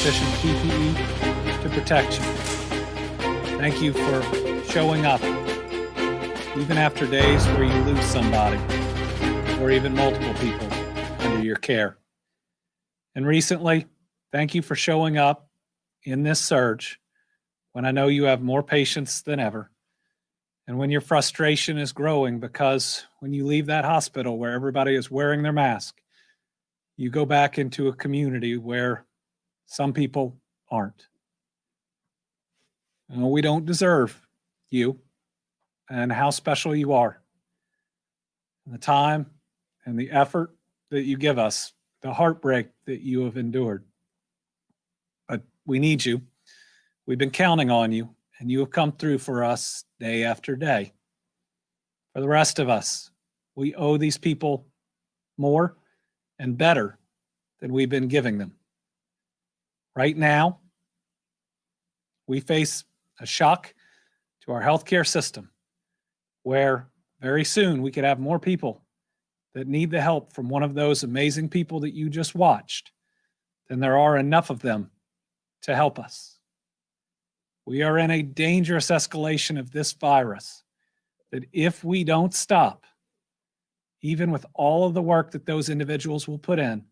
sufficient PPE to protect you. Thank you for showing up, even after days where you lose somebody or even multiple people under your care. And recently, thank you for showing up in this surge when I know you have more patience than ever, and when your frustration is growing because when you leave that hospital where everybody is wearing their mask, you go back into a community where some people aren't. We don't deserve you and how special you are, and the time and the effort that you give us, the heartbreak that you have endured. But we need you. We've been counting on you, and you have come through for us day after day. For the rest of us, we owe these people more and better than we've been giving them. Right now, we face a shock to our healthcare system where very soon we could have more people that need the help from one of those amazing people that you just watched than there are enough of them to help us. We are in a dangerous escalation of this virus that if we don't stop, even with all of the work that those individuals will put in,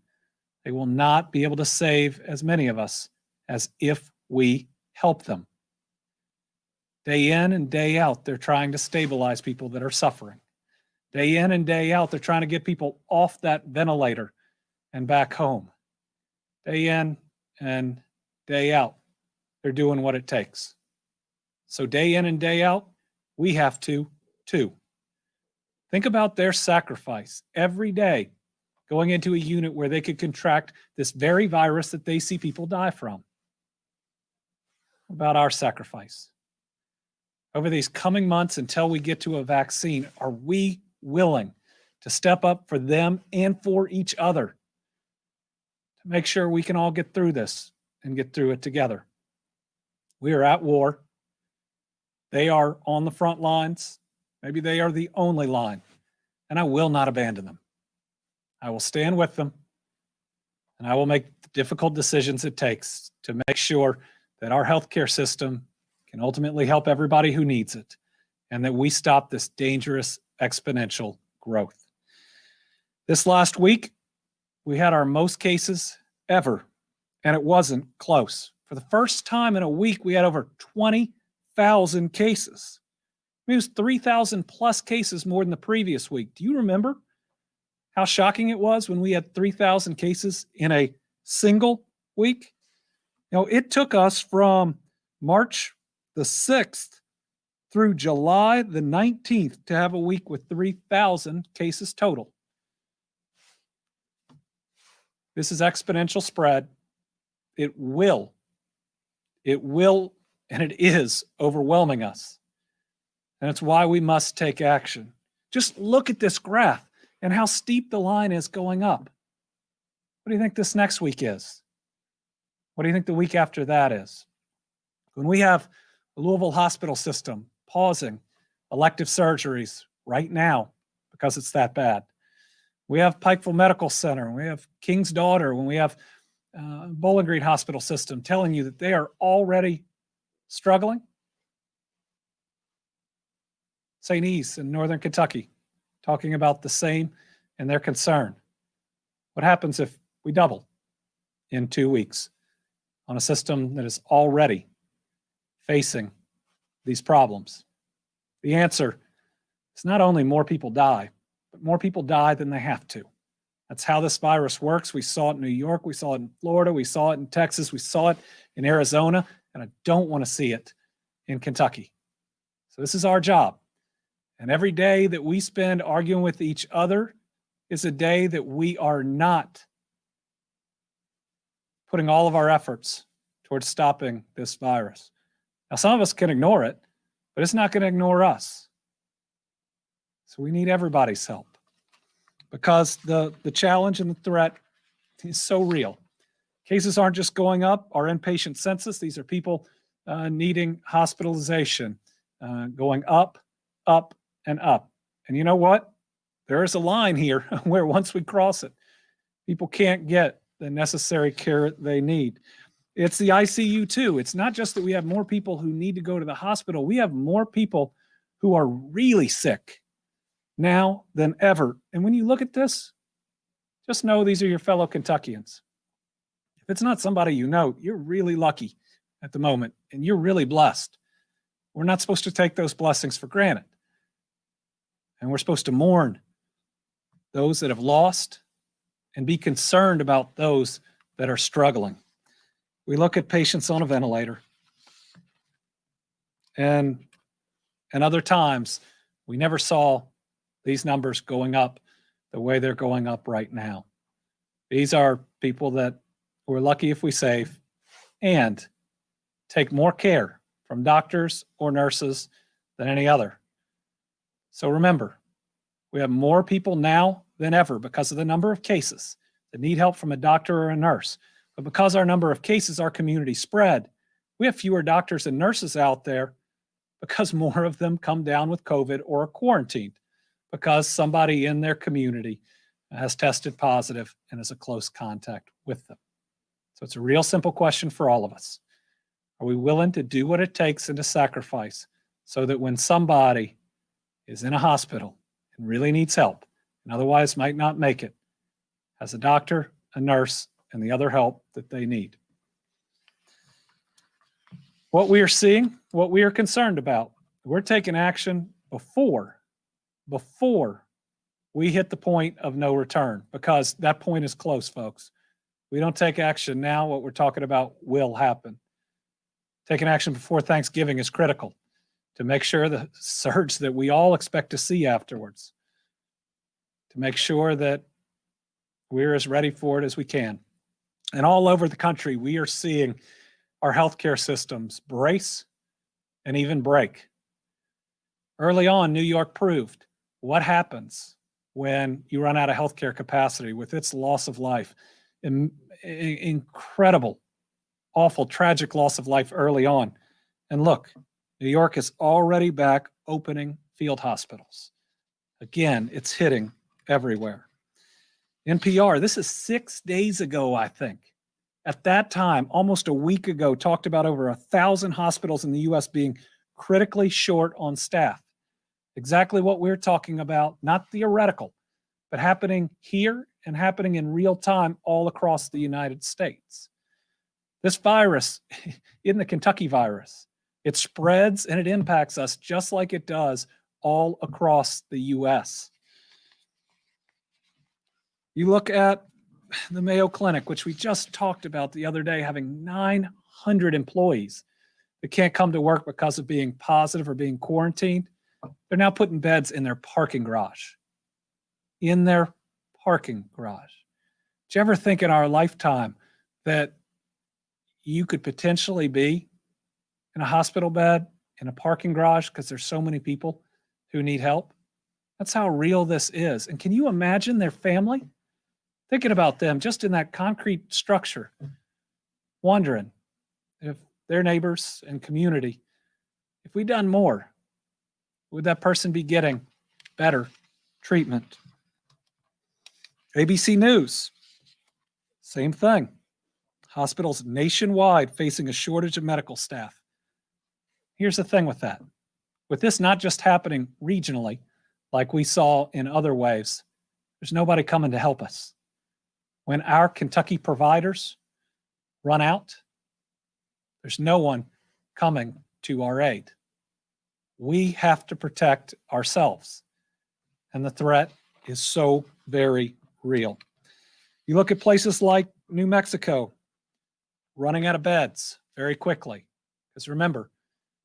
they will not be able to save as many of us as if we help them. Day in and day out, they're trying to stabilize people that are suffering. Day in and day out, they're trying to get people off that ventilator and back home. Day in and day out, they're doing what it takes. So day in and day out, we have to too. Think about their sacrifice every day going into a unit where they could contract this very virus that they see people die from. What about our sacrifice? Over these coming months until we get to a vaccine, are we willing to step up for them and for each other to make sure we can all get through this and get through it together? We are at war. They are on the front lines. Maybe they are the only line, and I will not abandon them. I will stand with them, and I will make the difficult decisions it takes to make sure that our healthcare system can ultimately help everybody who needs it, and that we stop this dangerous exponential growth. This last week, we had our most cases ever, and it wasn't close. For the first time in a week, we had over 20,000 cases. It was 3,000 plus cases more than the previous week. Do you remember how shocking it was when we had 3,000 cases in a single week? It took us from March the 6th through July the 19th to have a week with 3,000 cases total. This is exponential spread. It will, and it is overwhelming us. And it's why we must take action. Just look at this graph and how steep the line is going up. What do you think this next week is? What do you think the week after that is? When we have the Louisville hospital system pausing elective surgeries right now because it's that bad. We have Pikeville Medical Center, we have King's Daughter, when we have Bowling Green Hospital System telling you that they are already struggling. St. E's in Northern Kentucky talking about the same and their concern. What happens if we double in 2 weeks on a system that is already facing these problems? The answer is not only more people die, but more people die than they have to. That's how this virus works. We saw it in New York, we saw it in Florida, we saw it in Texas, we saw it in Arizona, and I don't want to see it in Kentucky. So this is our job. And every day that we spend arguing with each other is a day that we are not putting all of our efforts towards stopping this virus. Now, some of us can ignore it, but it's not going to ignore us. So we need everybody's help because the challenge and the threat is so real. Cases aren't just going up. Our inpatient census, these are people needing hospitalization, going up, up, and up. And you know what? There is a line here where once we cross it, people can't get the necessary care they need. It's the ICU too. It's not just that we have more people who need to go to the hospital. We have more people who are really sick now than ever. And when you look at this, just know these are your fellow Kentuckians. If it's not somebody you know, you're really lucky at the moment and you're really blessed. We're not supposed to take those blessings for granted. And we're supposed to mourn those that have lost and be concerned about those that are struggling. We look at patients on a ventilator, and other times we never saw these numbers going up the way they're going up right now. These are people that we're lucky if we save and take more care from doctors or nurses than any other. So remember, we have more people now than ever because of the number of cases that need help from a doctor or a nurse. But because our number of cases, our community spread, we have fewer doctors and nurses out there because more of them come down with COVID or are quarantined because somebody in their community has tested positive and is a close contact with them. So it's a real simple question for all of us. Are we willing to do what it takes and to sacrifice so that when somebody is in a hospital and really needs help and otherwise might not make it, has a doctor, a nurse, and the other help that they need? What we are seeing, what we are concerned about, we're taking action before we hit the point of no return, because that point is close, folks. We don't take action now, what we're talking about will happen. Taking action before Thanksgiving is critical to make sure the surge that we all expect to see afterwards, to make sure that we're as ready for it as we can. And all over the country, we are seeing our healthcare systems brace and even break. Early on, New York proved what happens when you run out of healthcare capacity with its loss of life. Incredible, awful, tragic loss of life early on. And look, New York is already back opening field hospitals. Again, it's hitting everywhere. NPR, this is 6 days ago, I think. At that time, almost a week ago, talked about over 1,000 hospitals in the U.S. being critically short on staff. Exactly what we're talking about, not theoretical, but happening here and happening in real time all across the United States. This virus, in the Kentucky virus, it spreads and it impacts us just like it does all across the U.S. You look at the Mayo Clinic, which we just talked about the other day, having 900 employees that can't come to work because of being positive or being quarantined. They're now putting beds in their parking garage. In their parking garage. Did you ever think in our lifetime that you could potentially be in a hospital bed, in a parking garage, because there's so many people who need help? That's how real this is. And can you imagine their family? Thinking about them just in that concrete structure, wondering if their neighbors and community, if we'd done more, would that person be getting better treatment? ABC News, same thing. Hospitals nationwide facing a shortage of medical staff. Here's the thing with that. With this not just happening regionally, like we saw in other waves, there's nobody coming to help us. When our Kentucky providers run out, there's no one coming to our aid. We have to protect ourselves. And the threat is so very real. You look at places like New Mexico running out of beds very quickly. Because remember,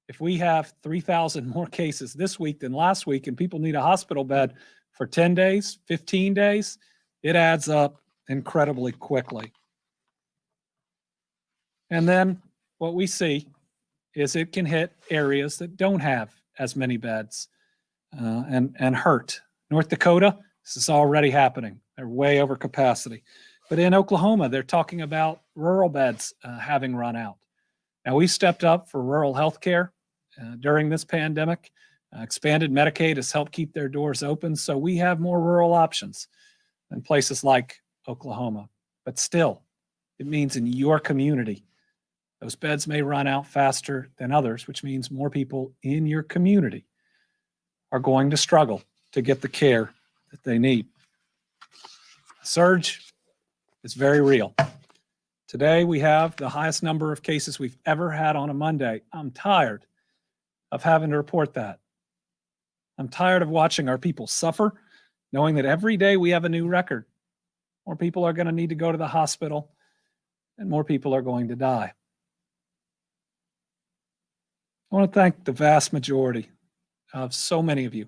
if we have 3,000 more cases this week than last week and people need a hospital bed for 10 days, 15 days, it adds up incredibly quickly. And then what we see is it can hit areas that don't have as many beds and hurt. North Dakota, this is already happening. They're way over capacity. But in Oklahoma, they're talking about rural beds having run out. Now, we stepped up for rural health care during this pandemic. Expanded Medicaid has helped keep their doors open, so we have more rural options than places like Oklahoma. But still, it means in your community, Those beds may run out faster than others, which means more people in your community are going to struggle to get the care that they need. The surge is very real. Today, we have the highest number of cases we've ever had on a Monday. I'm tired of having to report that. I'm tired of watching our people suffer, knowing that every day we have a new record. More people are going to need to go to the hospital, and more people are going to die. I want to thank the vast majority of so many of you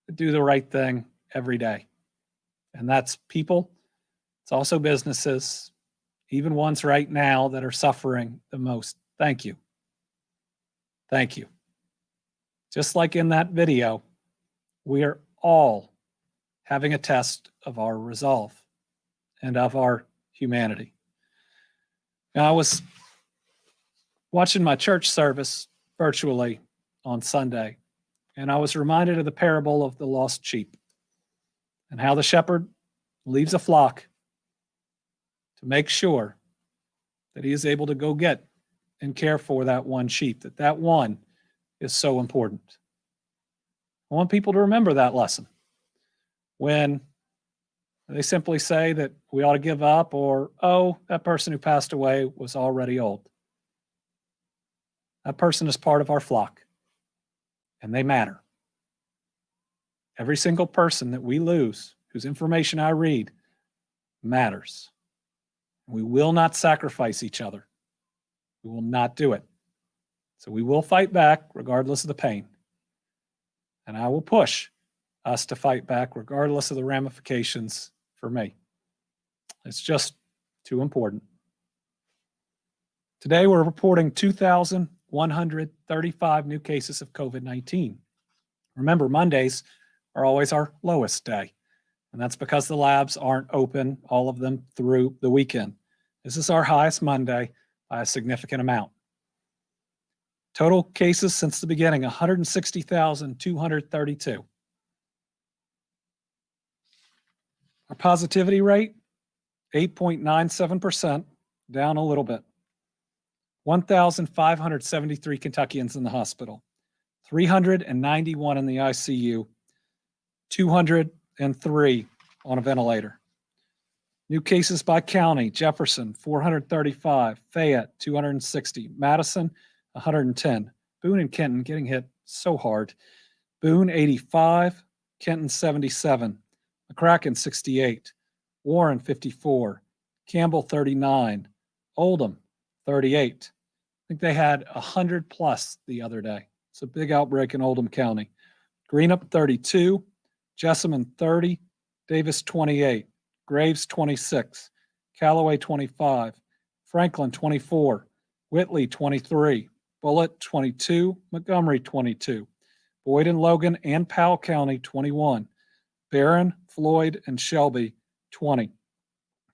that do the right thing every day. And that's people. It's also businesses, even ones right now that are suffering the most. Thank you. Thank you. Just like in that video, we are all having a test of our resolve and of our humanity. Now, I was watching my church service virtually on Sunday, and I was reminded of the parable of the lost sheep and how the shepherd leaves a flock to make sure that he is able to go get and care for that one sheep, that one is so important. I want people to remember that lesson when they simply say that we ought to give up, or, oh, that person who passed away was already old. That person is part of our flock, and they matter. Every single person that we lose, whose information I read, matters. We will not sacrifice each other. We will not do it. So we will fight back regardless of the pain. And I will push us to fight back regardless of the ramifications for me. It's just too important. Today we're reporting 2,135 new cases of COVID-19. Remember, Mondays are always our lowest day, and that's because the labs aren't open, all of them, through the weekend. This is our highest Monday by a significant amount. Total cases since the beginning, 160,232. Our positivity rate, 8.97%, down a little bit. 1,573 Kentuckians in the hospital, 391 in the ICU, 203 on a ventilator. New cases by county: Jefferson, 435, Fayette, 260, Madison, 110. Boone and Kenton getting hit so hard. Boone, 85, Kenton, 77, McCracken, 68, Warren, 54, Campbell, 39, Oldham, 38. I think they had 100 plus the other day. It's a big outbreak in Oldham County. Greenup, 32, Jessamine, 30, Davis, 28, Graves, 26, Callaway, 25, Franklin, 24, Whitley, 23, Bullitt, 22, Montgomery, 22, Boyd and Logan and Powell County, 21, Barron, Floyd, and Shelby, 20.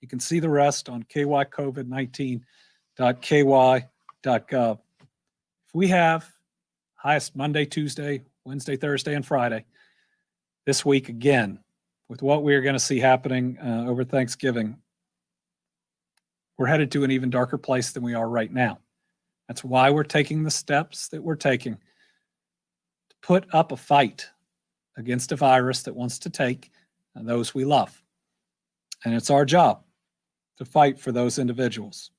You can see the rest on kycovid19.ky.gov. If we have highest Monday, Tuesday, Wednesday, Thursday, and Friday this week again, with what we're going to see happening over Thanksgiving, we're headed to an even darker place than we are right now. That's why we're taking the steps that we're taking to put up a fight against a virus that wants to take those we love. And it's our job to fight for those individuals.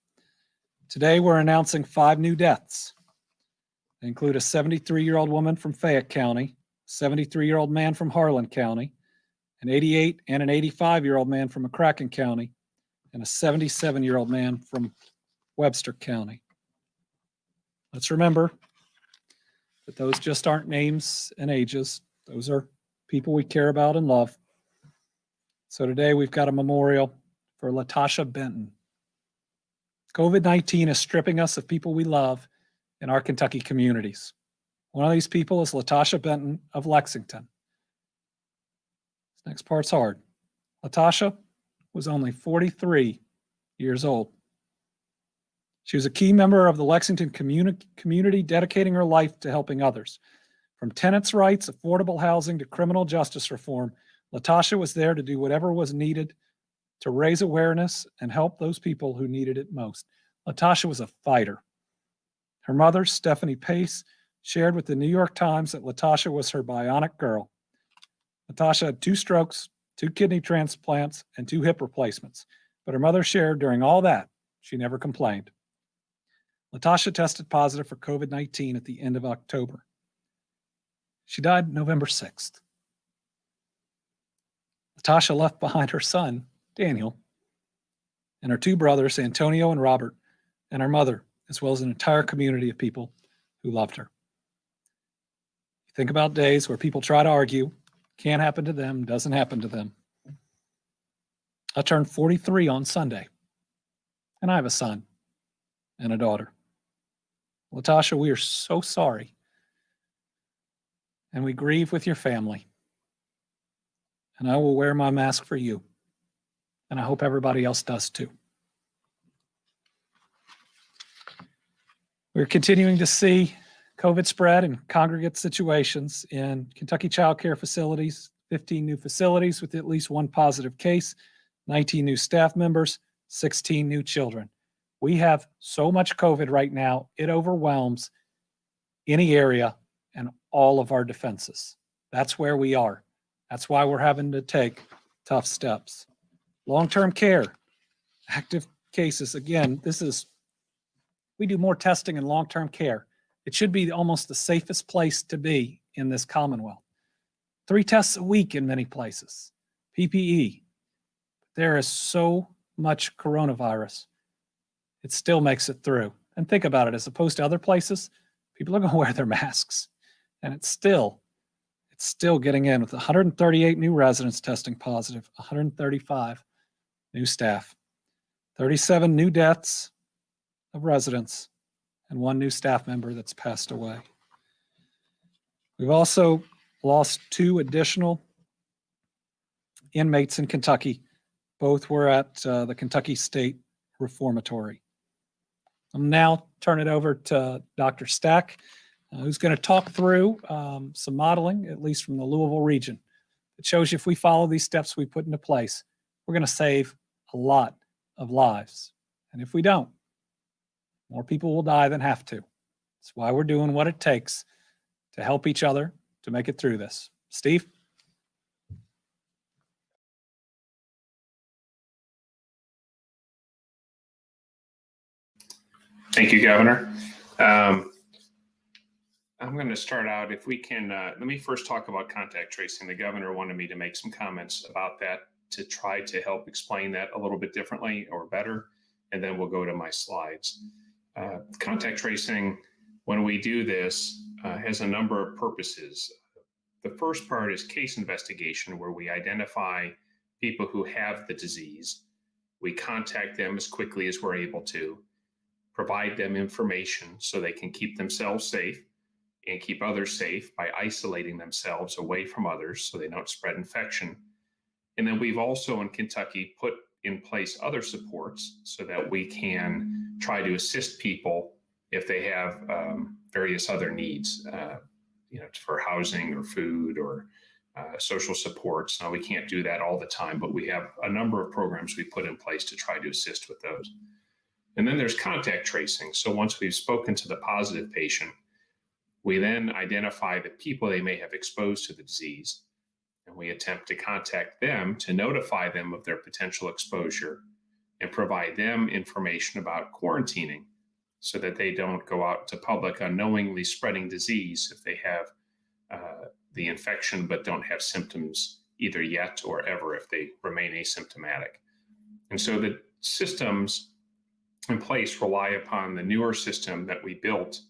Today, we're announcing 5 new deaths. They include a 73-year-old woman from Fayette County, a 73-year-old man from Harlan County, an 88 and an 85-year-old man from McCracken County, and a 77-year-old man from Webster County. Let's remember that those just aren't names and ages. Those are people we care about and love. So today we've got a memorial for Latasha Benton. COVID-19 is stripping us of people we love in our Kentucky communities. One of these people is Latasha Benton of Lexington. This next part's hard. Latasha was only 43 years old. She was a key member of the Lexington community, dedicating her life to helping others. From tenants' rights, affordable housing, to criminal justice reform, Latasha was there to do whatever was needed to raise awareness and help those people who needed it most. Latasha was a fighter. Her mother, Stephanie Pace, shared with the New York Times that Latasha was her bionic girl. Latasha had 2 strokes, 2 kidney transplants, and 2 hip replacements. But her mother shared during all that, she never complained. Latasha tested positive for COVID-19 at the end of October. She died November 6th. Latasha left behind her son, Daniel, and her 2 brothers, Antonio and Robert, and her mother, as well as an entire community of people who loved her. You think about days where people try to argue, can't happen to them, doesn't happen to them. I turned 43 on Sunday, and I have a son and a daughter. Latasha, we are so sorry, and we grieve with your family. And I will wear my mask for you, and I hope everybody else does too. We're continuing to see COVID spread in congregate situations in Kentucky child care facilities, 15 new facilities with at least 1 positive case, 19 new staff members, 16 new children. We have so much COVID right now, it overwhelms any area and all of our defenses. That's where we are. That's why we're having to take tough steps. Long-term care, active cases. Again, we do more testing in long-term care. It should be almost the safest place to be in this Commonwealth. 3 tests a week in many places. PPE. There is so much coronavirus. It still makes it through. And think about it, as opposed to other places, people are going to wear their masks. And it's still getting in with 138 new residents testing positive, 135 new staff, 37 new deaths of residents, and 1 new staff member that's passed away. We've also lost 2 additional inmates in Kentucky. Both were at the Kentucky State Reformatory. I'll now turn it over to Dr. Stack, who's going to talk through some modeling, at least from the Louisville region. It shows you if we follow these steps we put into place, we're going to save a lot of lives. And if we don't, more people will die than have to. That's why we're doing what it takes to help each other to make it through this. Steve? Thank you, Governor. I'm going to start out, if we can, let me first talk about contact tracing. The governor wanted me to make some comments about that to try to help explain that a little bit differently or better, and then we'll go to my slides. Contact tracing, when we do this, has a number of purposes. The first part is case investigation, where we identify people who have the disease. We contact them as quickly as we're able to, provide them information so they can keep themselves safe and keep others safe by isolating themselves away from others so they don't spread infection. And then we've also in Kentucky put in place other supports so that we can try to assist people if they have various other needs, for housing or food or social supports. Now, we can't do that all the time, but we have a number of programs we put in place to try to assist with those. And then there's contact tracing. So once we've spoken to the positive patient, we then identify the people they may have exposed to the disease, and we attempt to contact them to notify them of their potential exposure and provide them information about quarantining so that they don't go out to public unknowingly spreading disease if they have the infection but don't have symptoms either yet or ever if they remain asymptomatic. And so the systems in place rely upon the newer system that we built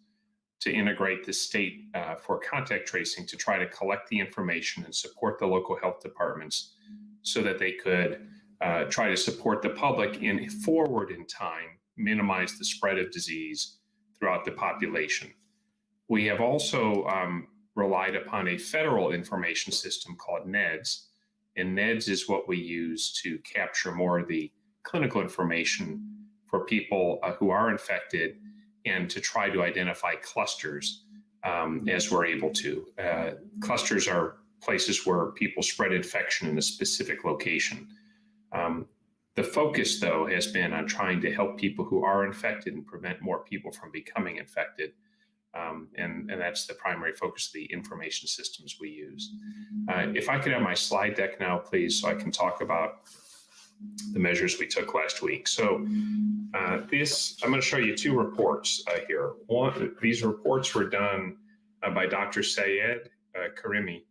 to integrate the state for contact tracing to try to collect the information and support the local health departments so that they could try to support the public in forward in time, minimize the spread of disease throughout the population. We have also relied upon a federal information system called NEDS, and NEDS is what we use to capture more of the clinical information for people who are infected and to try to identify clusters as we're able to. Clusters are places where people spread infection in a specific location. The focus, though, has been on trying to help people who are infected and prevent more people from becoming infected. And that's the primary focus of the information systems we use. If I could have my slide deck now, please, so I can talk about the measures we took last week. So I'm going to show you two reports here. These reports were done by Dr. Syed Karimi,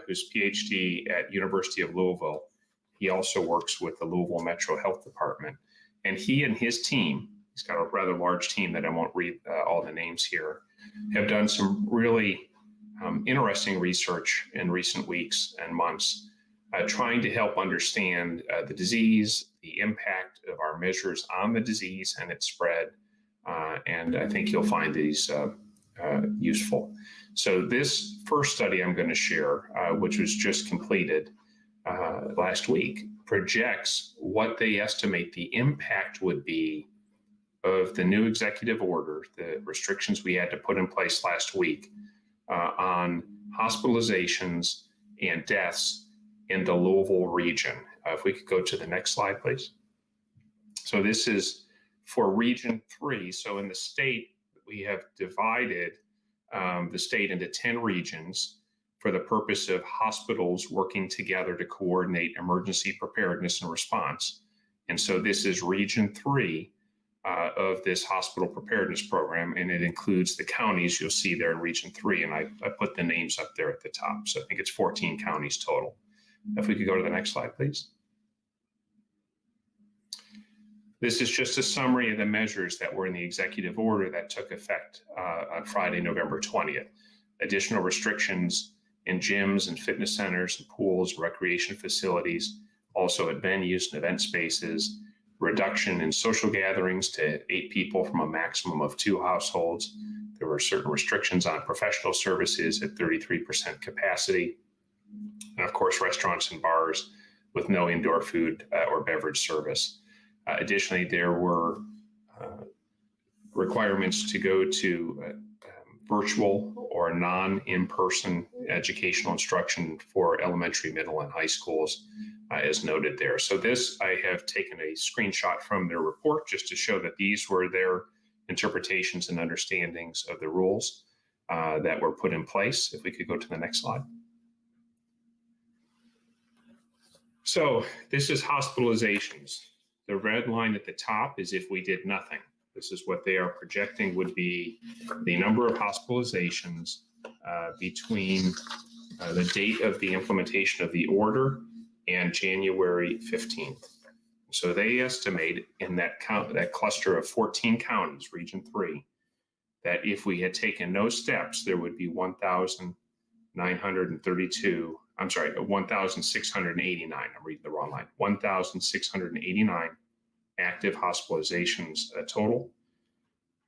who's PhD at University of Louisville. He also works with the Louisville Metro Health Department. And he and his team, he's got a rather large team that I won't read all the names here, have done some really interesting research in recent weeks and months, trying to help understand the disease, the impact of our measures on the disease and its spread. And I think you'll find these useful. So this first study I'm going to share, which was just completed last week, projects what they estimate the impact would be of the new executive order, the restrictions we had to put in place last week on hospitalizations and deaths in the Louisville region. If we could go to the next slide, please. So this is for Region 3. So in the state, we have divided the state into 10 regions for the purpose of hospitals working together to coordinate emergency preparedness and response. And so this is Region 3 of this hospital preparedness program, and it includes the counties you'll see there in Region 3. And I put the names up there at the top. So I think it's 14 counties total. If we could go to the next slide, please. This is just a summary of the measures that were in the executive order that took effect on Friday, November 20th. Additional restrictions in gyms and fitness centers and pools, recreation facilities, also at venues and event spaces, reduction in social gatherings to 8 people from a maximum of 2 households. There were certain restrictions on professional services at 33% capacity. And of course, restaurants and bars with no indoor food or beverage service. Additionally, there were requirements to go to virtual or non-in-person educational instruction for elementary, middle, and high schools, as noted there. So this, I have taken a screenshot from their report just to show that these were their interpretations and understandings of the rules that were put in place. If we could go to the next slide. So this is hospitalizations. The red line at the top is if we did nothing. This is what they are projecting would be the number of hospitalizations between the date of the implementation of the order and January 15th. So they estimate in that cluster of 14 counties, Region 3, that if we had taken no steps, there would be 1,689. I'm reading the wrong line. 1,689 active hospitalizations total.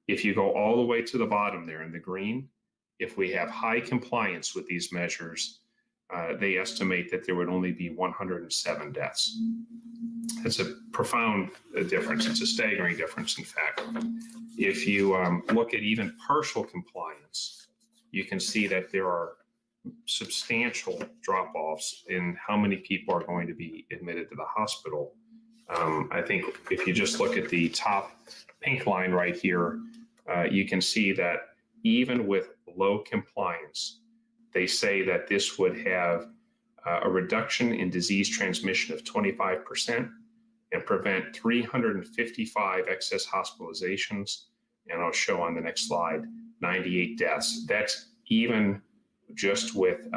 If you go all the way to the bottom there in the green, if we have high compliance with these measures, they estimate that there would only be 107 deaths. That's a profound difference. It's a staggering difference, in fact. If you look at even partial compliance, you can see that there are substantial drop-offs in how many people are going to be admitted to the hospital. I think if you just look at the top pink line right here, you can see that even with low compliance, they say that this would have a reduction in disease transmission of 25% and prevent 355 excess hospitalizations. And I'll show on the next slide, 98 deaths. That's even just with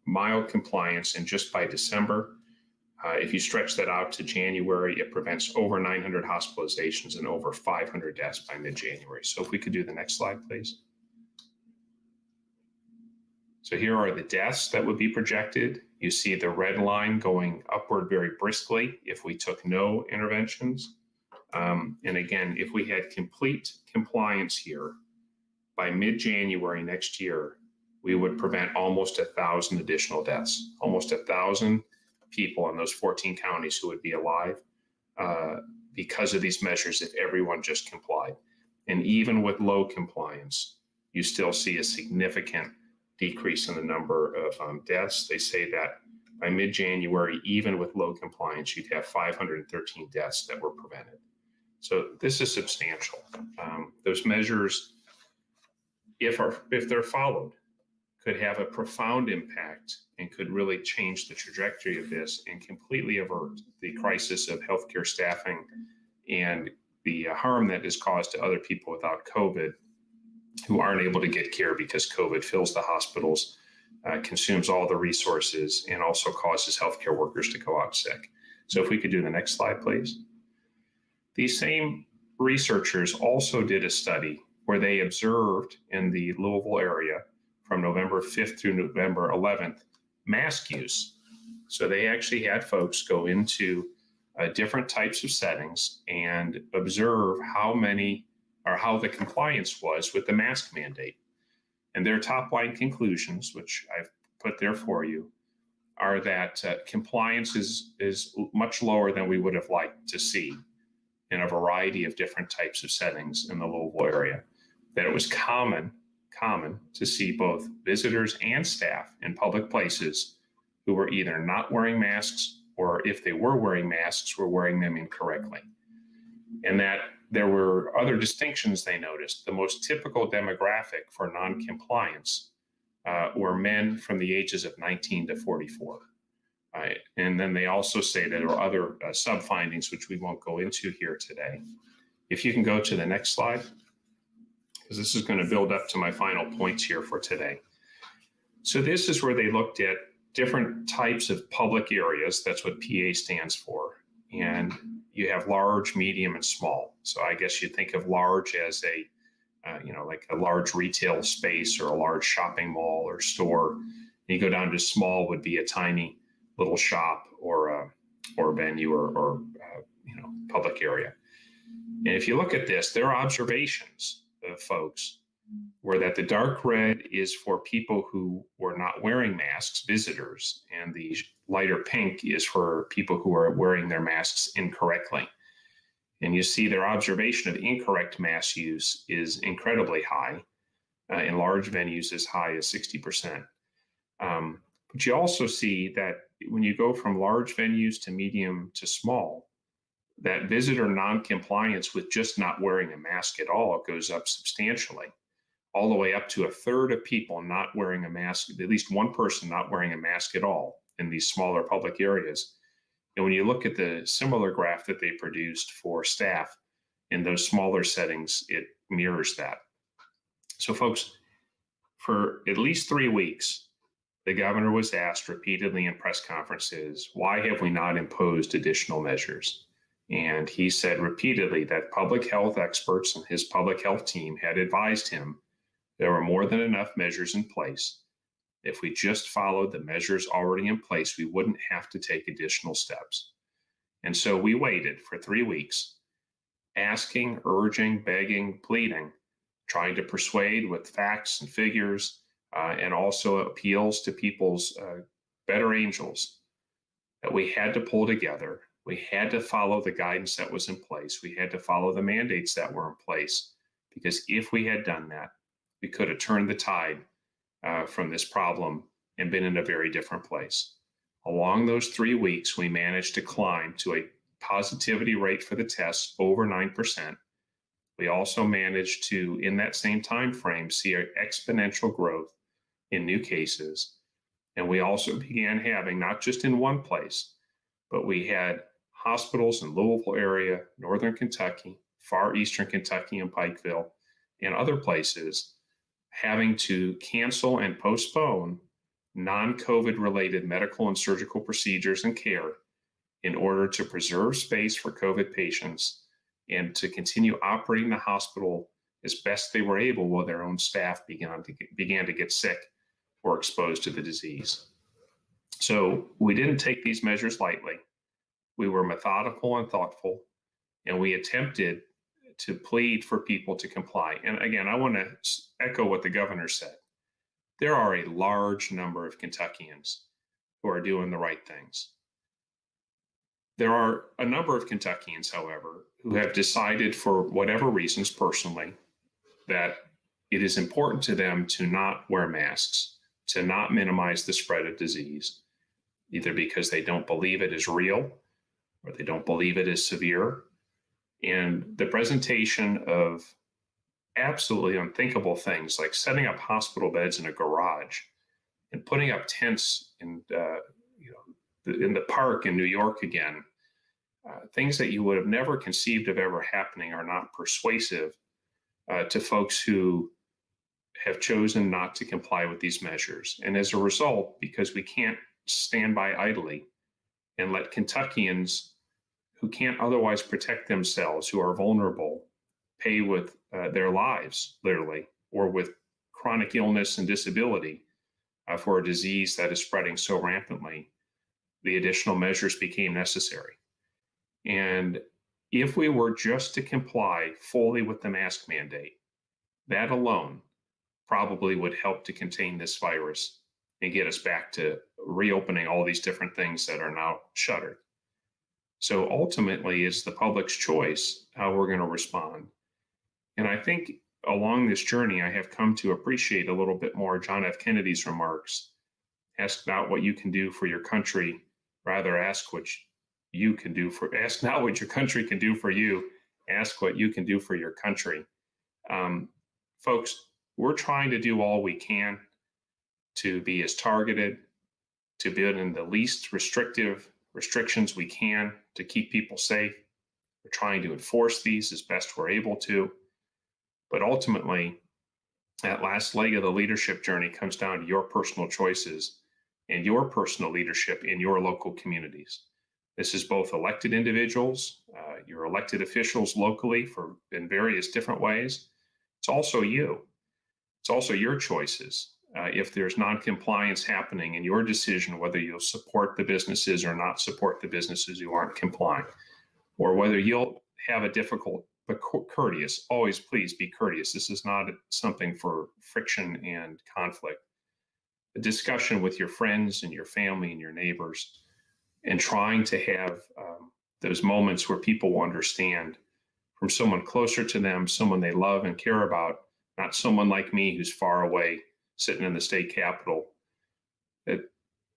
mild compliance, and just by December, if you stretch that out to January, it prevents over 900 hospitalizations and over 500 deaths by mid-January. So if we could do the next slide, please. So here are the deaths that would be projected. You see the red line going upward very briskly if we took no interventions. And again, if we had complete compliance here, by mid-January next year, we would prevent almost 1,000 additional deaths, almost 1,000 people in those 14 counties who would be alive because of these measures if everyone just complied. And even with low compliance, you still see a significant decrease in the number of deaths. They say that by mid-January, even with low compliance, you'd have 513 deaths that were prevented. So this is substantial. Those measures, if they're followed, could have a profound impact and could really change the trajectory of this and completely avert the crisis of healthcare staffing and the harm that is caused to other people without COVID who aren't able to get care because COVID fills the hospitals, consumes all the resources, and also causes healthcare workers to go out sick. So if we could do the next slide, please. These same researchers also did a study where they observed in the Louisville area from November 5th through November 11th, mask use. So they actually had folks go into different types of settings and observe how many or how the compliance was with the mask mandate. And their top line conclusions, which I've put there for you, are that compliance is much lower than we would have liked to see in a variety of different types of settings in the Louisville area. That it was common to see both visitors and staff in public places who were either not wearing masks or if they were wearing masks, were wearing them incorrectly. And that there were other distinctions they noticed. The most typical demographic for non-compliance were men from the ages of 19 to 44. And then they also say that there are other sub-findings, which we won't go into here today. If you can go to the next slide, because this is going to build up to my final points here for today. So this is where they looked at different types of public areas. That's what PA stands for. And you have large, medium, and small. So I guess you think of large as a, like a large retail space or a large shopping mall or store. And you go down to small would be a tiny little shop or venue or public area. And if you look at this, their observations of folks were that the dark red is for people who were not wearing masks, visitors, and the lighter pink is for people who are wearing their masks incorrectly. And you see their observation of incorrect mask use is incredibly high, in large venues as high as 60%. But you also see that when you go from large venues to medium to small, that visitor non-compliance with just not wearing a mask at all goes up substantially, all the way up to a third of people not wearing a mask, at least one person not wearing a mask at all in these smaller public areas. And when you look at the similar graph that they produced for staff in those smaller settings, it mirrors that. So folks, for at least 3 weeks, the governor was asked repeatedly in press conferences, why have we not imposed additional measures? And he said repeatedly that public health experts and his public health team had advised him there were more than enough measures in place. If we just followed the measures already in place, we wouldn't have to take additional steps. And so we waited for 3 weeks, asking, urging, begging, pleading, trying to persuade with facts and figures, and also appeals to people's better angels that we had to pull together. We had to follow the guidance that was in place. We had to follow the mandates that were in place, because if we had done that, we could have turned the tide from this problem and been in a very different place. Along those 3 weeks, we managed to climb to a positivity rate for the tests over 9%. We also managed to, in that same time frame, see an exponential growth in new cases. And we also began having, not just in one place, but we had hospitals in Louisville area, Northern Kentucky, far Eastern Kentucky and Pikeville, and other places having to cancel and postpone non-COVID related medical and surgical procedures and care in order to preserve space for COVID patients and to continue operating the hospital as best they were able while their own staff began to get sick or exposed to the disease. So we didn't take these measures lightly. We were methodical and thoughtful, and we attempted to plead for people to comply. And again, I want to echo what the governor said. There are a large number of Kentuckians who are doing the right things. There are a number of Kentuckians, however, who have decided for whatever reasons personally that it is important to them to not wear masks, to not minimize the spread of disease. either because they don't believe it is real or they don't believe it is severe. And the presentation of absolutely unthinkable things like setting up hospital beds in a garage and putting up tents in, in the park in New York again, things that you would have never conceived of ever happening are not persuasive to folks who have chosen not to comply with these measures. And as a result, because we can't stand by idly and let Kentuckians who can't otherwise protect themselves, who are vulnerable, pay with their lives, literally, or with chronic illness and disability for a disease that is spreading so rampantly, the additional measures became necessary. And if we were just to comply fully with the mask mandate, that alone probably would help to contain this virus and get us back to reopening all these different things that are now shuttered. So ultimately, it's the public's choice how we're going to respond. And I think along this journey, I have come to appreciate a little bit more John F. Kennedy's remarks. Ask not what you can do for your country, rather ask what you can do for, ask not what your country can do for you, ask what you can do for your country. Folks, we're trying to do all we can to be as targeted, to build in the least restrictive restrictions we can to keep people safe. We're trying to enforce these as best we're able to. But ultimately, that last leg of the leadership journey comes down to your personal choices and your personal leadership in your local communities. This is both elected individuals, your elected officials locally in various different ways. It's also you. It's also your choices. If there's non-compliance happening in your decision, whether you'll support the businesses or not support the businesses who aren't complying, or whether you'll have a difficult but courteous, always please be courteous. This is not something for friction and conflict. A discussion with your friends and your family and your neighbors, and trying to have those moments where people will understand from someone closer to them, someone they love and care about, not someone like me who's far away sitting in the state capitol, that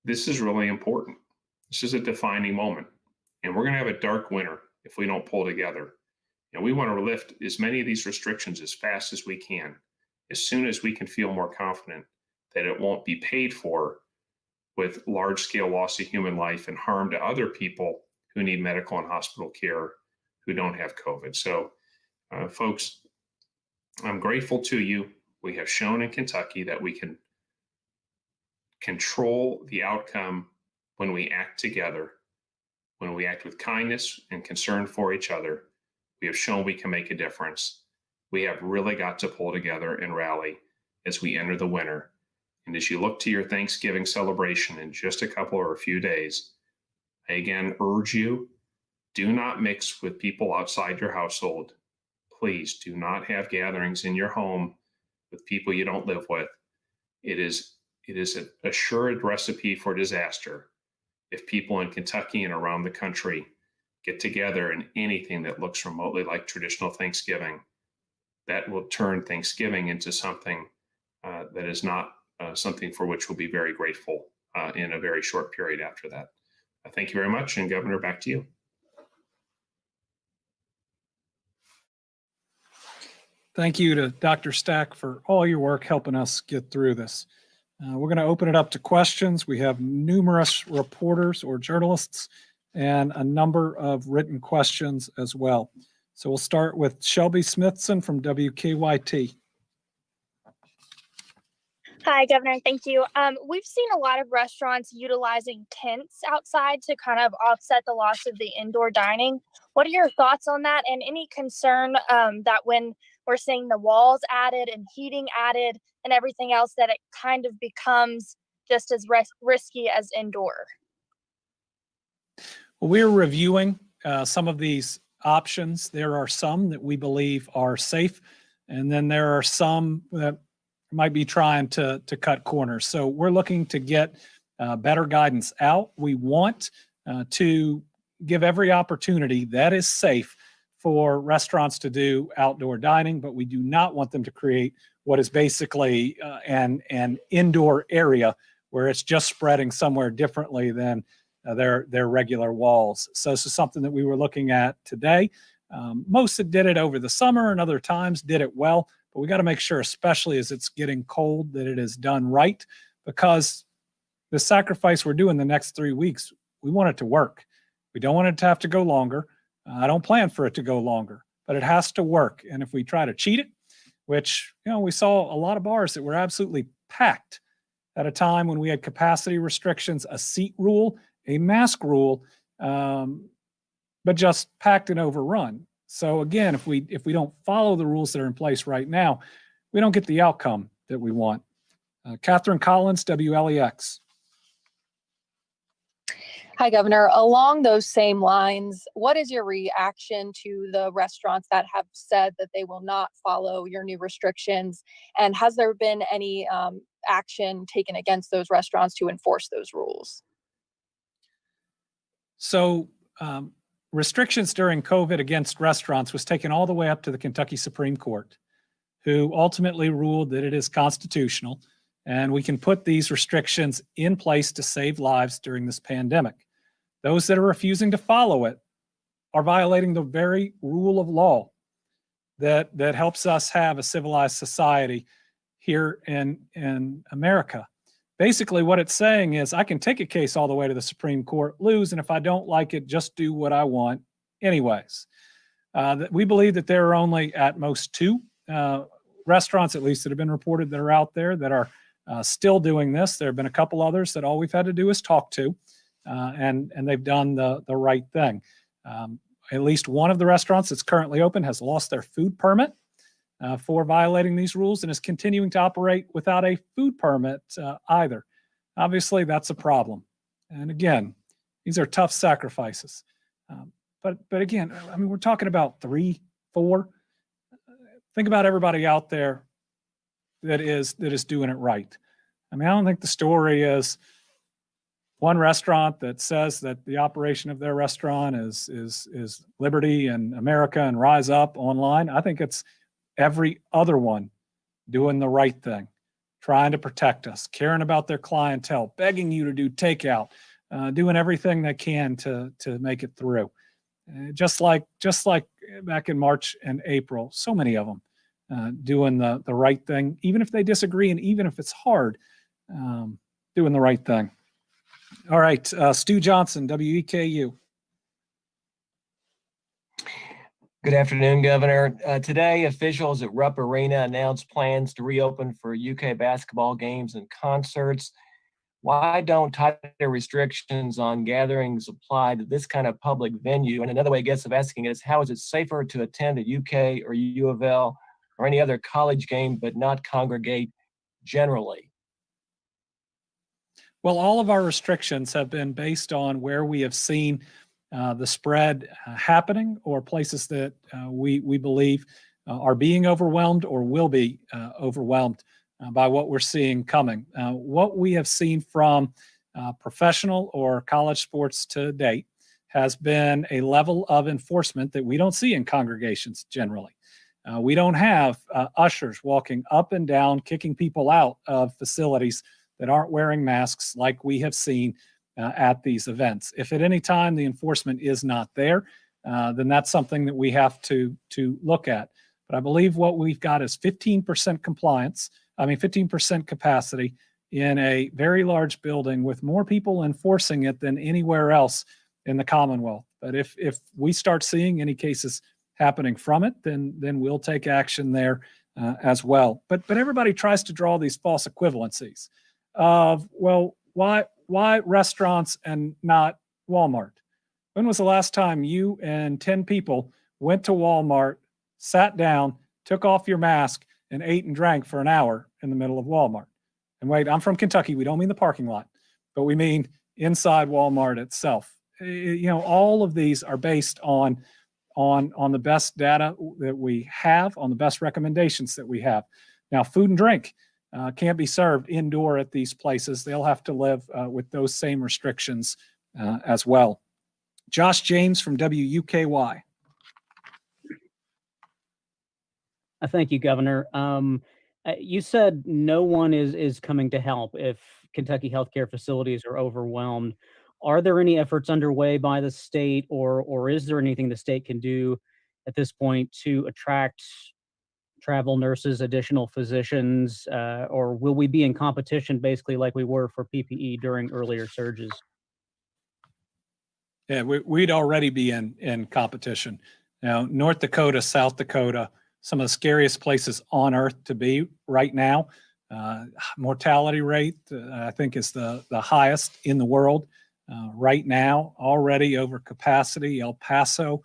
this is really important. This is a defining moment. And we're going to have a dark winter if we don't pull together. And we want to lift as many of these restrictions as fast as we can, as soon as we can feel more confident that it won't be paid for with large-scale loss of human life and harm to other people who need medical and hospital care who don't have COVID. So, folks, I'm grateful to you. We have shown in Kentucky that we can control the outcome when we act together, when we act with kindness and concern for each other. We have shown we can make a difference. We have really got to pull together and rally as we enter the winter. And as you look to your Thanksgiving celebration in just a couple or a few days, I again urge you, do not mix with people outside your household. Please do not have gatherings in your home with people you don't live with. It is an assured recipe for disaster if people in Kentucky and around the country get together in anything that looks remotely like traditional Thanksgiving. That will turn Thanksgiving into something that is not something for which we'll be very grateful in a very short period after that. Thank you very much, and Governor, back to you. Thank you to Dr. Stack for all your work helping us get through this. We're going to open it up to questions. We have numerous reporters or journalists and a number of written questions as well. So we'll start with Shelby Smithson from WKYT. Hi, Governor. Thank you. We've seen a lot of restaurants utilizing tents outside to kind of offset the loss of the indoor dining. What are your thoughts on that? And any concern that when we're seeing the walls added and heating added and everything else, that it kind of becomes just as risky as indoor? Well, we're reviewing some of these options. There are some that we believe are safe, and then there are some that might be trying to cut corners. So we're looking to get better guidance out. We want to give every opportunity that is safe for restaurants to do outdoor dining, but we do not want them to create what is basically an indoor area where it's just spreading somewhere differently than their regular walls. So this is something that we were looking at today. Most that did it over the summer and other times did it well, but we got to make sure, especially as it's getting cold, that it is done right, because the sacrifice we're doing the next 3 weeks, we want it to work. We don't want it to have to go longer. I don't plan for it to go longer, but it has to work. And if we try to cheat it, which, we saw a lot of bars that were absolutely packed at a time when we had capacity restrictions, a seat rule, a mask rule, but just packed and overrun. So again, if we don't follow the rules that are in place right now, we don't get the outcome that we want. Catherine Collins, WLEX. Hi, Governor. Along those same lines, what is your reaction to the restaurants that have said that they will not follow your new restrictions? And has there been any action taken against those restaurants to enforce those rules? So restrictions during COVID against restaurants was taken all the way up to the Kentucky Supreme Court, who ultimately ruled that it is constitutional and we can put these restrictions in place to save lives during this pandemic. Those that are refusing to follow it are violating the very rule of law that helps us have a civilized society here in America. Basically, what it's saying is I can take a case all the way to the Supreme Court, lose, and if I don't like it, just do what I want anyways. We believe that there are only at most 2 restaurants, at least, that have been reported that are out there that are still doing this. There have been a couple others that all we've had to do is talk to, and they've done the right thing. At least one of the restaurants that's currently open has lost their food permit for violating these rules and is continuing to operate without a food permit either. Obviously, that's a problem. And again, these are tough sacrifices. But again, I mean, we're talking about 3, 4. Think about everybody out there that is doing it right. I mean, I don't think the story is one restaurant that says that the operation of their restaurant is liberty and America and rise up online. I think it's every other one doing the right thing, trying to protect us, caring about their clientele, begging you to do takeout, doing everything they can to make it through. Just like back in March and April, so many of them doing the right thing, even if they disagree and even if it's hard, doing the right thing. All right, Stu Johnson, WEKU. Good afternoon, Governor. Today, officials at Rupp Arena announced plans to reopen for UK basketball games and concerts. Why don't tighter restrictions on gatherings apply to this kind of public venue? And another way, I guess, of asking is, how is it safer to attend a UK or U of L or any other college game but not congregate generally? Well, all of our restrictions have been based on where we have seen the spread happening, or places that we believe are being overwhelmed or will be overwhelmed by what we're seeing coming. What we have seen from professional or college sports to date has been a level of enforcement that we don't see in congregations generally. We don't have ushers walking up and down, kicking people out of facilities that aren't wearing masks like we have seen at these events. If at any time the enforcement is not there, then that's something that we have to look at. But I believe what we've got is 15% compliance, 15% capacity in a very large building with more people enforcing it than anywhere else in the Commonwealth. But if we start seeing any cases happening from it, then we'll take action there as well. But everybody tries to draw these false equivalencies of, well, why restaurants and not Walmart? When was the last time you and 10 people went to Walmart, sat down, took off your mask, and ate and drank for an hour in the middle of Walmart? And wait, I'm from Kentucky. We don't mean the parking lot, but we mean inside Walmart itself. All of these are based on the best data that we have, on the best recommendations that we have. Now, food and drink can't be served indoor at these places. They'll have to live with those same restrictions as well. Josh James from WUKY. Thank you, Governor. You said no one is coming to help if Kentucky healthcare facilities are overwhelmed. Are there any efforts underway by the state, or is there anything the state can do at this point to attract travel nurses, additional physicians, or will we be in competition basically like we were for PPE during earlier surges? Yeah, we'd already be in competition. Now, North Dakota, South Dakota, some of the scariest places on earth to be right now. Mortality rate, I think, is the highest in the world right now, already over capacity. El Paso,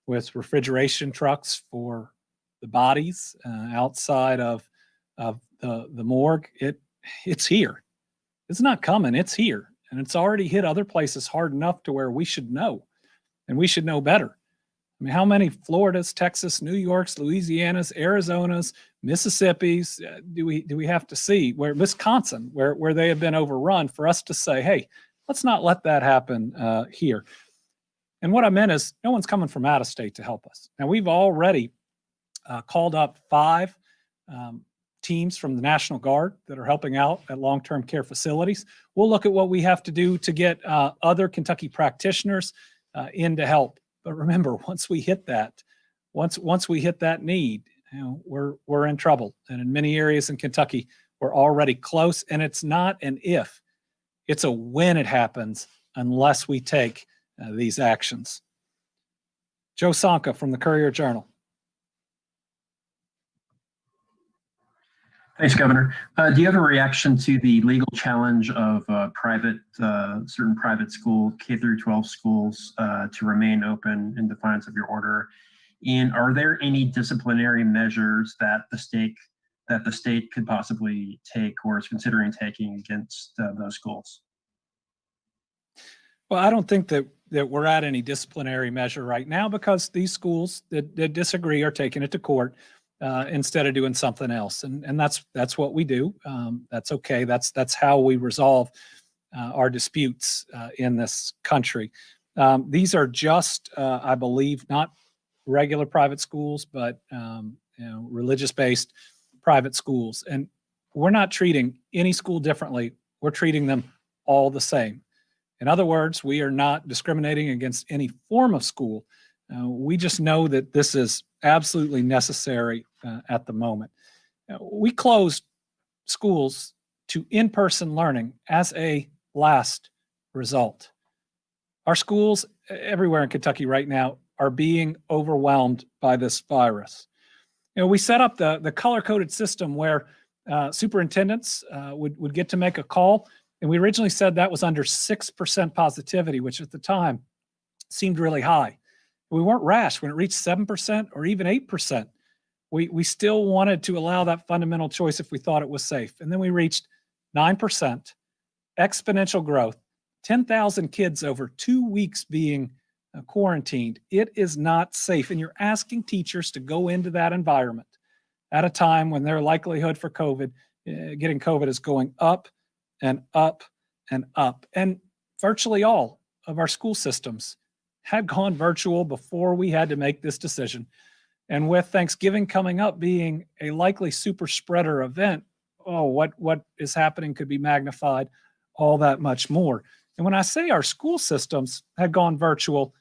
with refrigeration trucks for the bodies outside of the morgue. It's here. It's not coming. It's here. And it's already hit other places hard enough to where we should know, and we should know better. I mean, how many Floridas, Texas, New Yorks, Louisianas, Arizonas, Mississippis do we have to see? Where Wisconsin, where they have been overrun, for us to say, hey, let's not let that happen here. And what I meant is, no one's coming from out of state to help us. Now, we've already called up 5 teams from the National Guard that are helping out at long-term care facilities. We'll look at what we have to do to get other Kentucky practitioners in to help. But remember, once we hit that need, we're in trouble. And in many areas in Kentucky, we're already close. And it's not an if, it's a when it happens, unless we take these actions. Joe Sonka from the Courier-Journal. Thanks, Governor. Do you have a reaction to the legal challenge of certain private school K through 12 schools to remain open in defiance of your order? And are there any disciplinary measures that the state could possibly take or is considering taking against those schools? Well, I don't think that we're at any disciplinary measure right now, because these schools that disagree are taking it to court instead of doing something else. And that's what we do. That's okay. That's how we resolve our disputes in this country. These are just, I believe, not regular private schools, but religious-based private schools. And we're not treating any school differently. We're treating them all the same. In other words, we are not discriminating against any form of school. We just know that this is absolutely necessary at the moment. We closed schools to in-person learning as a last result. Our schools everywhere in Kentucky right now are being overwhelmed by this virus. We set up the color-coded system where superintendents would get to make a call. And we originally said that was under 6% positivity, which at the time seemed really high. We weren't rash when it reached 7% or even 8%. We still wanted to allow that fundamental choice if we thought it was safe. And then we reached 9%, exponential growth, 10,000 kids over 2 weeks being quarantined. It is not safe. And you're asking teachers to go into that environment at a time when their likelihood for getting COVID is going up and up and up. And virtually all of our school systems had gone virtual before we had to make this decision. And with Thanksgiving coming up being a likely super spreader event, what is happening could be magnified all that much more. And when I say our school systems had gone virtual,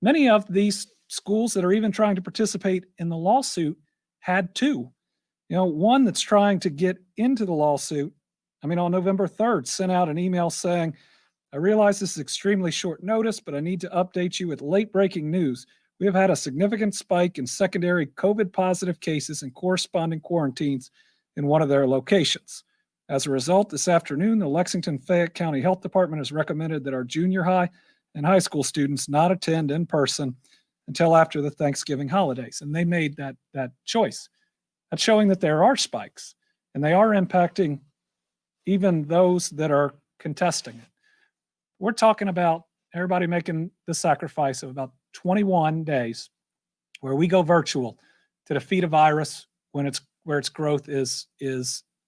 many of these schools that are even trying to participate in the lawsuit had too. One that's trying to get into the lawsuit, on November 3rd, sent out an email saying, I realize this is extremely short notice, but I need to update you with late breaking news. We have had a significant spike in secondary COVID positive cases and corresponding quarantines in one of their locations. As a result, this afternoon, the Lexington-Fayette County Health Department has recommended that our junior high and high school students not attend in person until after the Thanksgiving holidays. And they made that choice. That's showing that there are spikes, and they are impacting even those that are contesting it. We're talking about everybody making the sacrifice of about 21 days where we go virtual to defeat a virus where its growth is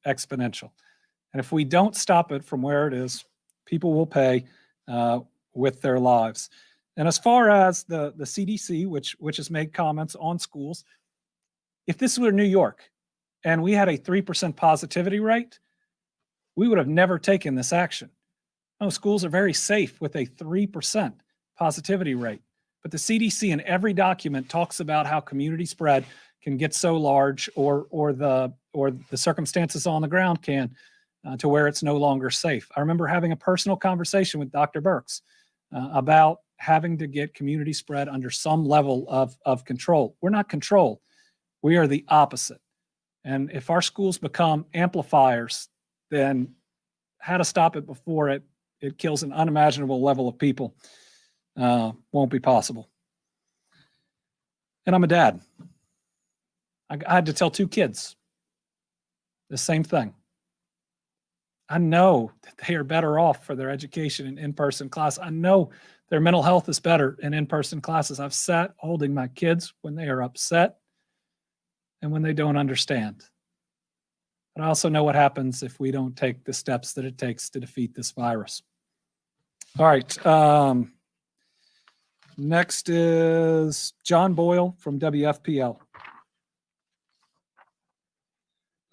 exponential. And if we don't stop it from where it is, people will pay with their lives. And as far as the CDC, which has made comments on schools, if this were New York and we had a 3% positivity rate, we would have never taken this action. No, schools are very safe with a 3% positivity rate. But the CDC in every document talks about how community spread can get so large, or the circumstances on the ground can, to where it's no longer safe. I remember having a personal conversation with Dr. Birx about having to get community spread under some level of control. We're not control. We are the opposite. And if our schools become amplifiers, then how to stop it before it kills an unimaginable level of people won't be possible. And I'm a dad. I had to tell 2 kids the same thing. I know that they are better off for their education in in-person class. I know their mental health is better in in-person classes. I've sat holding my kids when they are upset and when they don't understand. But I also know what happens if we don't take the steps that it takes to defeat this virus. All right. Next is John Boyle from WFPL.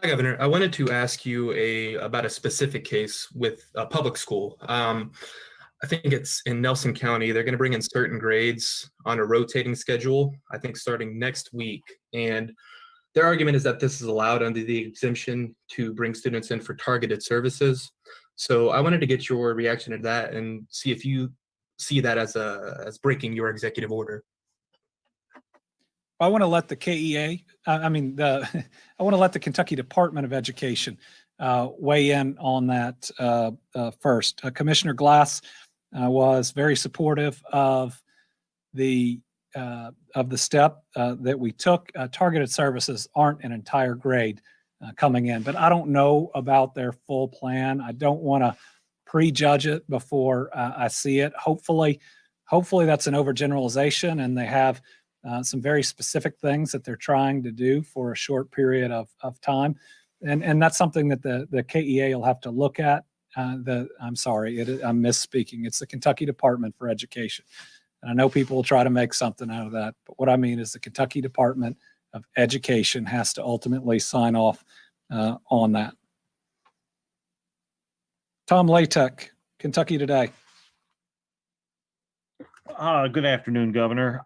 Hi, Governor. I wanted to ask you about a specific case with a public school. I think it's in Nelson County. They're going to bring in certain grades on a rotating schedule, I think starting next week. And their argument is that this is allowed under the exemption to bring students in for targeted services. So I wanted to get your reaction to that and see if you see that as breaking your executive order. I want to let the KEA, I want to let the Kentucky Department of Education weigh in on that first. Commissioner Glass was very supportive of the step that we took. Targeted services aren't an entire grade coming in, but I don't know about their full plan. I don't want to prejudge it before I see it. Hopefully that's an overgeneralization, and they have some very specific things that they're trying to do for a short period of time. And that's something that the KEA will have to look at. I'm misspeaking. It's the Kentucky Department for Education. And I know people will try to make something out of that, but what I mean is the Kentucky Department of Education has to ultimately sign off on that. Tom Latek, Kentucky Today. Good afternoon, Governor.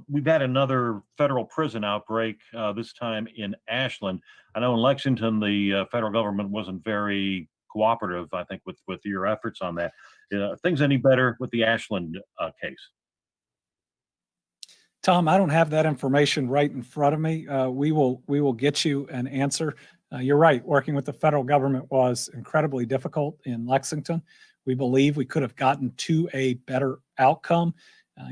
We've had another federal prison outbreak, this time in Ashland. I know in Lexington, the federal government wasn't very cooperative, I think, with your efforts on that. Are things any better with the Ashland case? Tom, I don't have that information right in front of me. We will get you an answer. You're right. Working with the federal government was incredibly difficult in Lexington. We believe we could have gotten to a better outcome.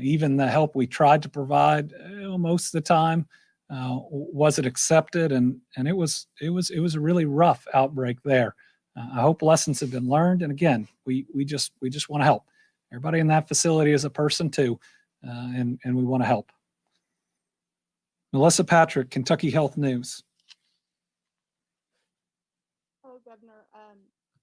Even the help we tried to provide, most of the time, wasn't accepted, and it was a really rough outbreak there. I hope lessons have been learned, and again, we just want to help. Everybody in that facility is a person too, and we want to help. Melissa Patrick, Kentucky Health News. Hello, Governor.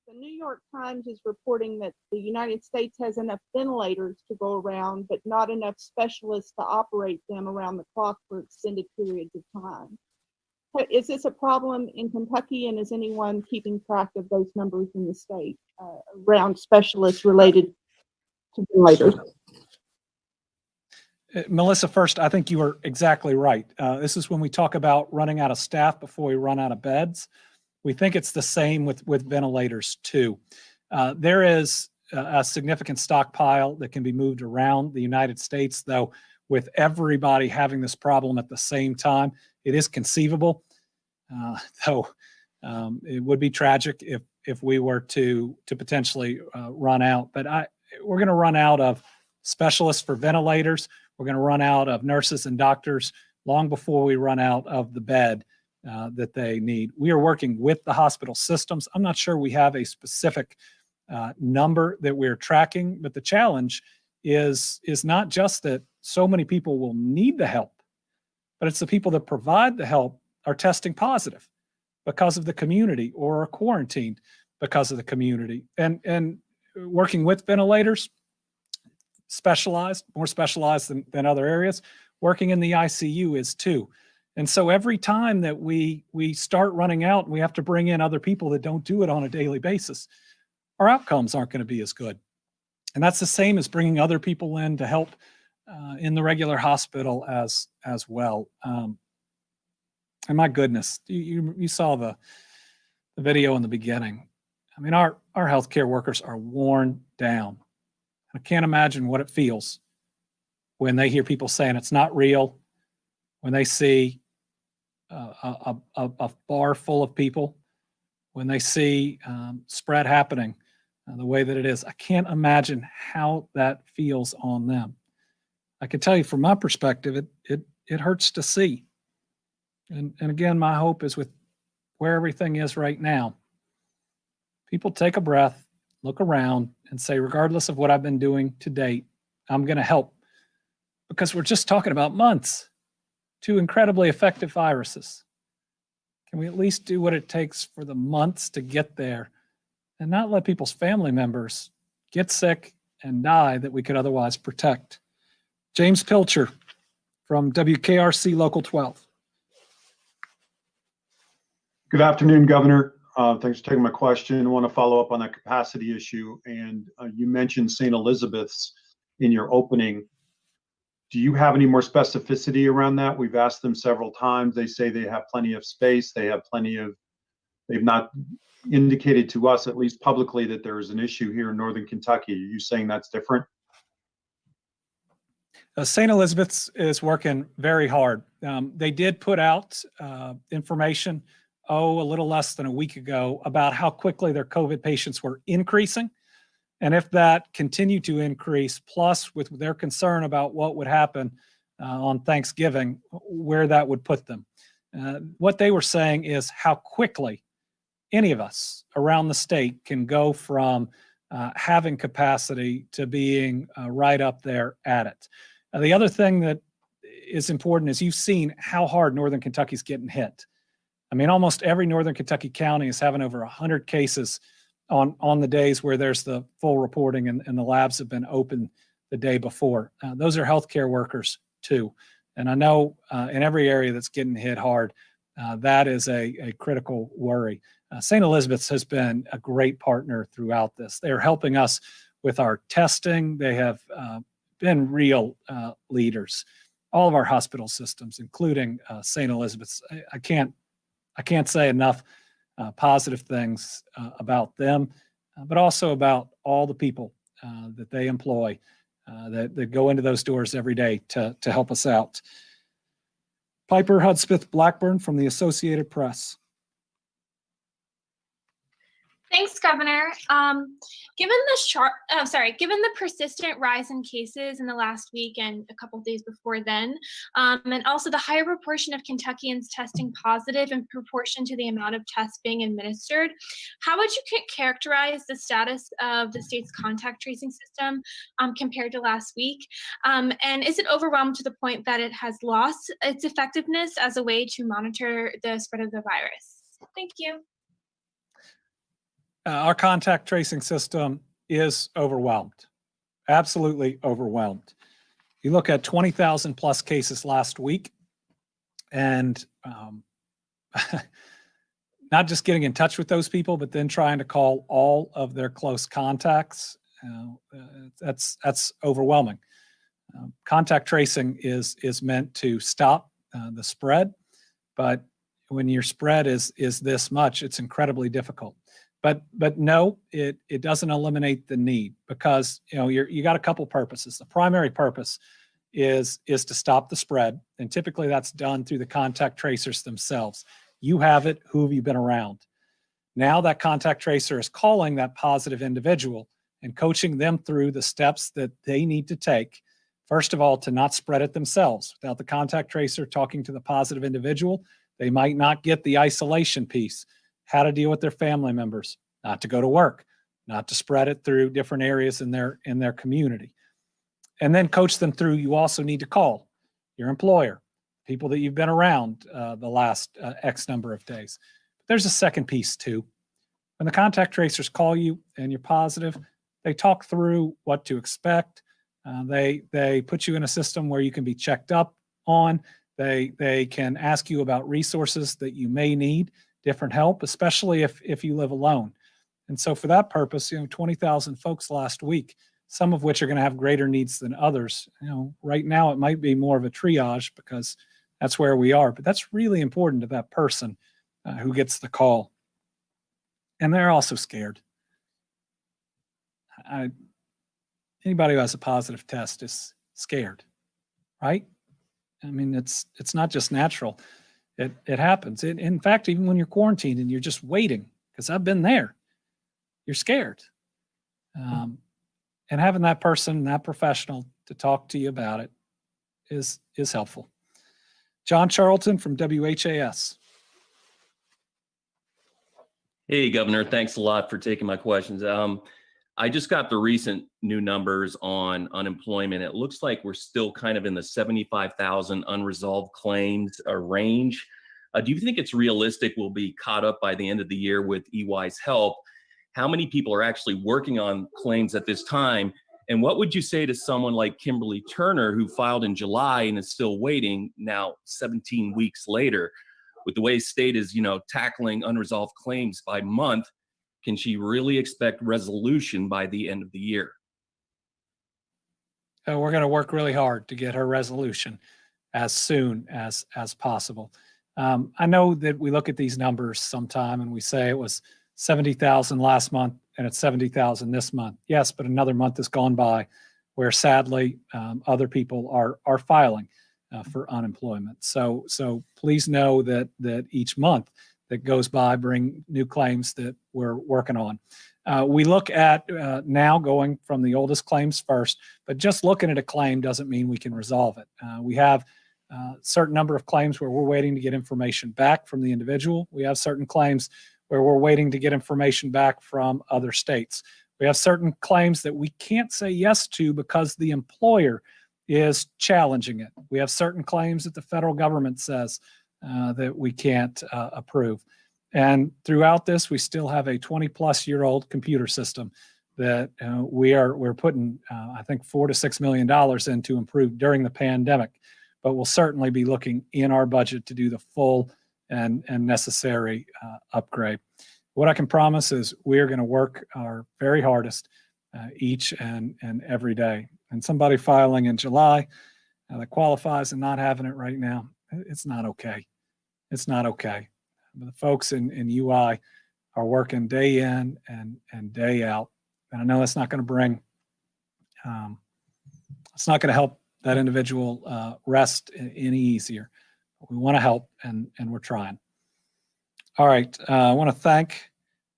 The New York Times is reporting that the United States has enough ventilators to go around, but not enough specialists to operate them around the clock for extended periods of time. Is this a problem in Kentucky, and is anyone keeping track of those numbers in the state around specialists related to ventilators? Melissa, first, I think you are exactly right. This is when we talk about running out of staff before we run out of beds. We think it's the same with ventilators too. There is a significant stockpile that can be moved around the United States, though, with everybody having this problem at the same time. It is conceivable, though it would be tragic if we were to potentially run out. But we're going to run out of specialists for ventilators. We're going to run out of nurses and doctors long before we run out of the bed that they need. We are working with the hospital systems. I'm not sure we have a specific number that we're tracking, but the challenge is not just that so many people will need the help, but it's the people that provide the help are testing positive because of the community or are quarantined because of the community. And working with ventilators, more specialized than other areas. Working in the ICU is too. And so every time that we start running out and we have to bring in other people that don't do it on a daily basis, our outcomes aren't going to be as good. And that's the same as bringing other people in to help in the regular hospital as well. And my goodness, you saw the video in the beginning. I mean, our healthcare workers are worn down. I can't imagine what it feels when they hear people saying it's not real, when they see a bar full of people, when they see spread happening the way that it is. I can't imagine how that feels on them. I can tell you from my perspective, it hurts to see. And again, my hope is with where everything is right now, people take a breath, look around and say, regardless of what I've been doing to date, I'm going to help, because we're just talking about months. Two incredibly effective viruses. Can we at least do what it takes for the months to get there and not let people's family members get sick and die that we could otherwise protect? James Pilcher from WKRC Local 12. Good afternoon, Governor. Thanks for taking my question. I want to follow up on that capacity issue. And you mentioned St. Elizabeth's in your opening. Do you have any more specificity around that? We've asked them several times. They say they have plenty of space. They've not indicated to us, at least publicly, that there is an issue here in Northern Kentucky. Are you saying that's different? St. Elizabeth's is working very hard. They did put out information, a little less than a week ago, about how quickly their COVID patients were increasing. And if that continued to increase, plus with their concern about what would happen on Thanksgiving, where that would put them. What they were saying is how quickly any of us around the state can go from having capacity to being right up there at it. The other thing that is important is you've seen how hard Northern Kentucky's getting hit. I mean, almost every Northern Kentucky county is having over 100 cases on the days where there's the full reporting and the labs have been open the day before. Those are healthcare workers too. And I know in every area that's getting hit hard, that is a critical worry. St. Elizabeth's has been a great partner throughout this. They're helping us with our testing. They have been real leaders. All of our hospital systems, including St. Elizabeth's. I can't say enough positive things about them, but also about all the people that they employ that go into those doors every day to help us out. Piper Hudspeth Blackburn from the Associated Press. Thanks, Governor. Given the persistent rise in cases in the last week and a couple of days before then, and also the higher proportion of Kentuckians testing positive in proportion to the amount of tests being administered, how would you characterize the status of the state's contact tracing system compared to last week? And is it overwhelmed to the point that it has lost its effectiveness as a way to monitor the spread of the virus? Thank you. Our contact tracing system is overwhelmed, absolutely overwhelmed. You look at 20,000 plus cases last week, and not just getting in touch with those people, but then trying to call all of their close contacts. That's overwhelming. Contact tracing is meant to stop the spread, but when your spread is this much, it's incredibly difficult. But no, it doesn't eliminate the need, because you got a couple purposes. The primary purpose is to stop the spread, and typically that's done through the contact tracers themselves. You have it. Who have you been around? Now that contact tracer is calling that positive individual and coaching them through the steps that they need to take. First of all, to not spread it themselves. Without the contact tracer talking to the positive individual, they might not get the isolation piece. How to deal with their family members, not to go to work, not to spread it through different areas in their community. And then coach them through, you also need to call your employer, people that you've been around the last X number of days. But there's a second piece too. When the contact tracers call you and you're positive, they talk through what to expect. They put you in a system where you can be checked up on. They can ask you about resources that you may need, different help, especially if you live alone. And so for that purpose, 20,000 folks last week, some of which are going to have greater needs than others. Right now it might be more of a triage because that's where we are, but that's really important to that person who gets the call. And they're also scared. Anybody who has a positive test is scared, right? I mean, it's not just natural. It happens. In fact, even when you're quarantined and you're just waiting, because I've been there, you're scared. And having that person, that professional to talk to you about it is helpful. John Charlton from WHAS. Hey, Governor, thanks a lot for taking my questions. I just got the recent new numbers on unemployment. It looks like we're still kind of in the 75,000 unresolved claims range. Do you think it's realistic we'll be caught up by the end of the year with EY's help? How many people are actually working on claims at this time? And what would you say to someone like Kimberly Turner, who filed in July and is still waiting now 17 weeks later? With the way state is, tackling unresolved claims by month, can she really expect resolution by the end of the year? We're going to work really hard to get her resolution as soon as possible. I know that we look at these numbers sometime and we say it was 70,000 last month and it's 70,000 this month. Yes, but another month has gone by where sadly other people are filing for unemployment. So please know that each month that goes by bring new claims that we're working on. We look at now going from the oldest claims first, but just looking at a claim doesn't mean we can resolve it. We have a certain number of claims where we're waiting to get information back from the individual. We have certain claims where we're waiting to get information back from other states. We have certain claims that we can't say yes to because the employer is challenging it. We have certain claims that the federal government says that we can't approve. And throughout this, we still have a 20-plus-year-old computer system that we're putting, I think, $4 to $6 million in to improve during the pandemic. But we'll certainly be looking in our budget to do the full and necessary upgrade. What I can promise is we are going to work our very hardest each and every day. And somebody filing in July that qualifies and not having it right now, it's not okay. It's not okay. But the folks in UI are working day in and day out. And I know it's not going to bring, it's not going to help that individual rest any easier. We want to help and we're trying. All right. I want to thank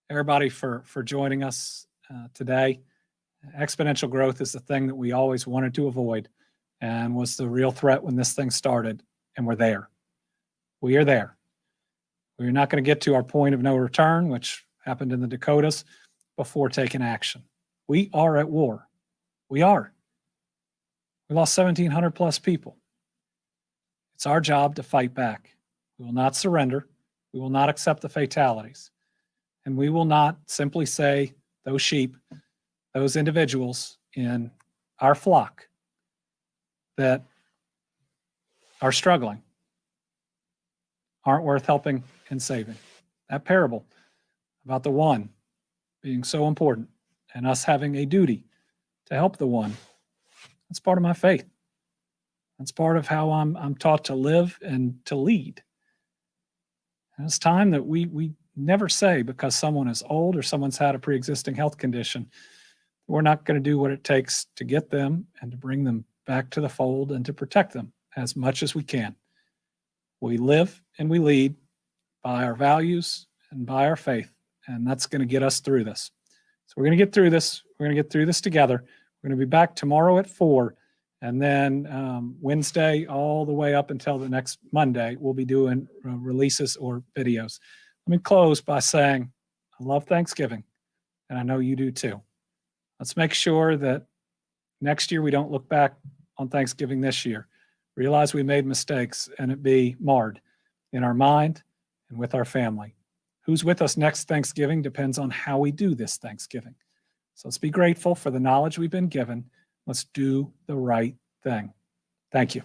everybody for joining us today. Exponential growth is the thing that we always wanted to avoid and was the real threat when this thing started. And we're there. We are there. We're not going to get to our point of no return, which happened in the Dakotas, before taking action. We are at war. We are. We lost 1,700 plus people. It's our job to fight back. We will not surrender. We will not accept the fatalities. And we will not simply say those sheep, those individuals in our flock that are struggling aren't worth helping and saving. That parable about the one being so important and us having a duty to help the one, that's part of my faith. That's part of how I'm taught to live and to lead. And it's time that we never say because someone is old or someone's had a pre-existing health condition, we're not going to do what it takes to get them and to bring them back to the fold and to protect them as much as we can. We live and we lead by our values and by our faith, and that's going to get us through this. So we're going to get through this. We're going to get through this together. We're going to be back tomorrow at 4, and then Wednesday all the way up until the next Monday, we'll be doing releases or videos. Let me close by saying I love Thanksgiving, and I know you do too. Let's make sure that next year we don't look back on Thanksgiving this year, realize we made mistakes, and it be marred in our mind and with our family. Who's with us next Thanksgiving depends on how we do this Thanksgiving. So let's be grateful for the knowledge we've been given. Let's do the right thing. Thank you.